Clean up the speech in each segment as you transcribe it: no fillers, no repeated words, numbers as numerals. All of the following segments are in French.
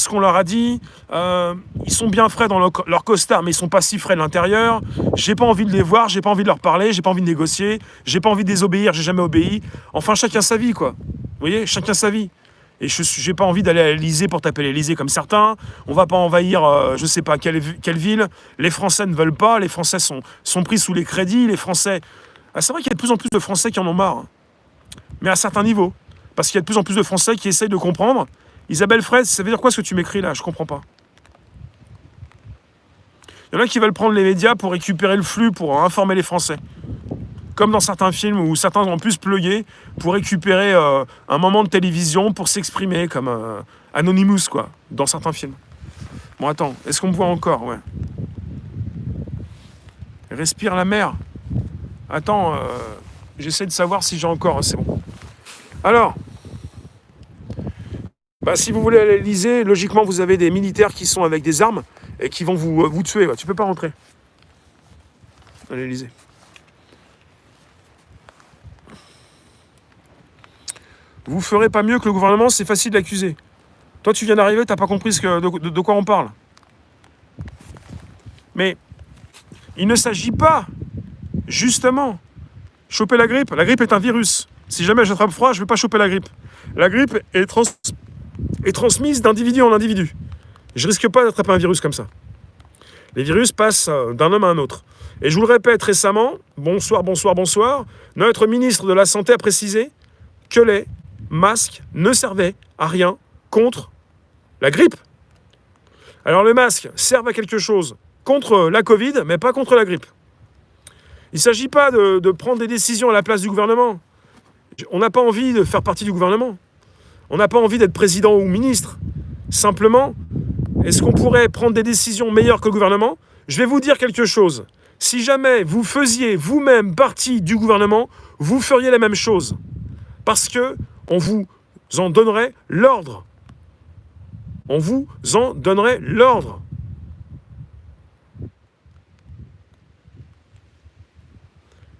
ce qu'on leur a dit. Ils sont bien frais dans leur costard, mais ils sont pas si frais de l'intérieur. J'ai pas envie de les voir, j'ai pas envie de leur parler, j'ai pas envie de négocier, j'ai pas envie de désobéir, j'ai jamais obéi. Enfin, chacun sa vie, quoi. Vous voyez, chacun sa vie. Et j'ai pas envie d'aller à l'Élysée pour taper l'Élysée comme certains. On va pas envahir, je sais pas quelle ville. Les Français ne veulent pas. Les Français sont pris sous les crédits. Les Français... Ah, c'est vrai qu'il y a de plus en plus de Français qui en ont marre. Mais à certains niveaux. Parce qu'il y a de plus en plus de Français qui essayent de comprendre. Isabelle Fraisse, ça veut dire quoi ce que tu m'écris là? Je comprends pas. Il y en a qui veulent prendre les médias pour récupérer le flux, pour informer les Français. Comme dans certains films où certains ont pu se pluguer pour récupérer un moment de télévision pour s'exprimer, comme Anonymous, quoi, dans certains films. Bon, attends, est-ce qu'on me voit encore? Ouais. Respire la mer. Attends, j'essaie de savoir si j'ai encore... C'est bon. Alors, si vous voulez aller à l'Élysée, logiquement, vous avez des militaires qui sont avec des armes et qui vont vous tuer. Ouais. Tu peux pas rentrer à l'Élysée. Vous ferez pas mieux que le gouvernement, c'est facile d'accuser. Toi, tu viens d'arriver, t'as pas compris de quoi on parle. Mais il ne s'agit pas, justement, choper la grippe. La grippe est un virus. Si jamais j'attrape froid, je ne vais pas choper la grippe. La grippe est transmise d'individu en individu. Je risque pas d'attraper un virus comme ça. Les virus passent d'un homme à un autre. Et je vous le répète récemment, bonsoir, notre ministre de la Santé a précisé que les masques ne servaient à rien contre la grippe. Alors les masques servent à quelque chose contre la Covid, mais pas contre la grippe. Il ne s'agit pas de prendre des décisions à la place du gouvernement. On n'a pas envie de faire partie du gouvernement. On n'a pas envie d'être président ou ministre. Simplement, est-ce qu'on pourrait prendre des décisions meilleures que le gouvernement? Je vais vous dire quelque chose. Si jamais vous faisiez vous-même partie du gouvernement, vous feriez la même chose. Parce que on vous en donnerait l'ordre. On vous en donnerait l'ordre.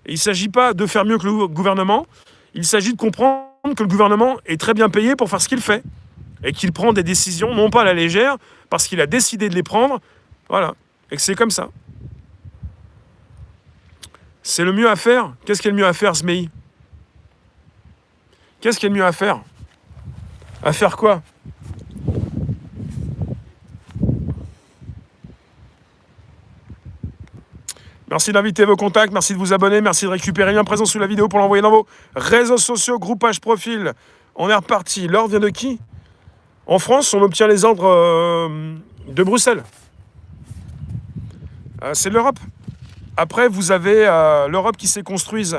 Il ne s'agit pas de faire mieux que le gouvernement, il s'agit de comprendre que le gouvernement est très bien payé pour faire ce qu'il fait. Et qu'il prend des décisions, non pas à la légère, parce qu'il a décidé de les prendre, voilà, et que c'est comme ça. C'est le mieux à faire. Qu'est-ce qu'il y a de mieux à faire, Zmei? Qu'est-ce qu'il y a de mieux à faire? À faire quoi? Merci d'inviter vos contacts, merci de vous abonner, merci de récupérer le lien présent sous la vidéo pour l'envoyer dans vos réseaux sociaux, groupage, profil. On est reparti. L'ordre vient de qui? En France, on obtient les ordres de Bruxelles. C'est l'Europe. Après, vous avez l'Europe qui s'est construite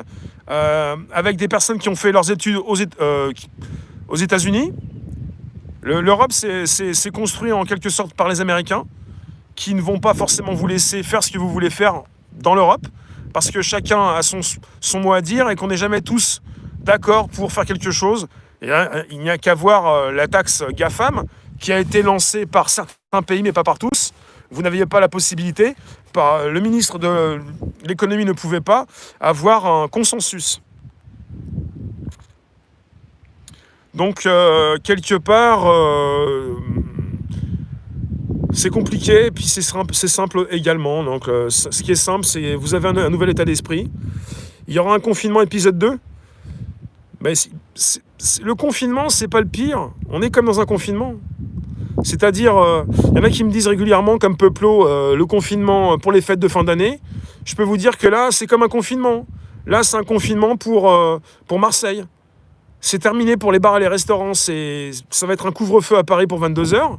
avec des personnes qui ont fait leurs études aux États-Unis. L'Europe s'est construite en quelque sorte par les Américains, qui ne vont pas forcément vous laisser faire ce que vous voulez faire dans l'Europe, parce que chacun a son mot à dire et qu'on n'est jamais tous d'accord pour faire quelque chose. Et il n'y a qu'à voir la taxe GAFAM, qui a été lancée par certains pays, mais pas par tous. Vous n'aviez pas la possibilité, le ministre de l'économie ne pouvait pas avoir un consensus. Donc, quelque part, c'est compliqué, et puis c'est simple également. Donc, ce qui est simple, c'est vous avez un nouvel état d'esprit. Il y aura un confinement épisode 2. Mais le confinement, c'est pas le pire. On est comme dans un confinement. C'est-à-dire, il y en a qui me disent régulièrement, comme Peuplot, le confinement pour les fêtes de fin d'année. Je peux vous dire que là, c'est comme un confinement. Là, c'est un confinement pour Marseille. C'est terminé pour les bars et les restaurants. Ça va être un couvre-feu à Paris pour 22h.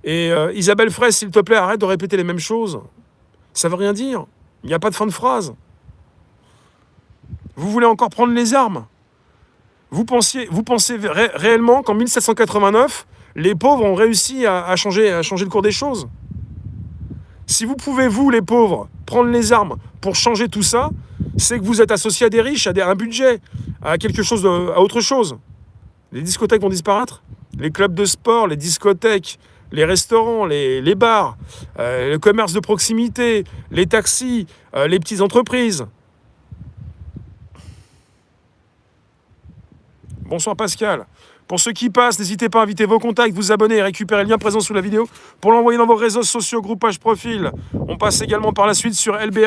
Et Isabelle Fraisse, s'il te plaît, arrête de répéter les mêmes choses. Ça veut rien dire. Il n'y a pas de fin de phrase. Vous voulez encore prendre les armes? Vous pensez réellement qu'en 1789, les pauvres ont réussi à changer le cours des choses? Si vous pouvez, vous, les pauvres, prendre les armes pour changer tout ça, c'est que vous êtes associés à des riches, à un budget, à quelque chose, à autre chose. Les discothèques vont disparaître. Les clubs de sport, les discothèques, les restaurants, les bars, le commerce de proximité, les taxis, les petites entreprises. Bonsoir Pascal. Pour ceux qui passent, n'hésitez pas à inviter vos contacts, vous abonner et récupérer le lien présent sous la vidéo pour l'envoyer dans vos réseaux sociaux, groupages, profils. On passe également par la suite sur LBR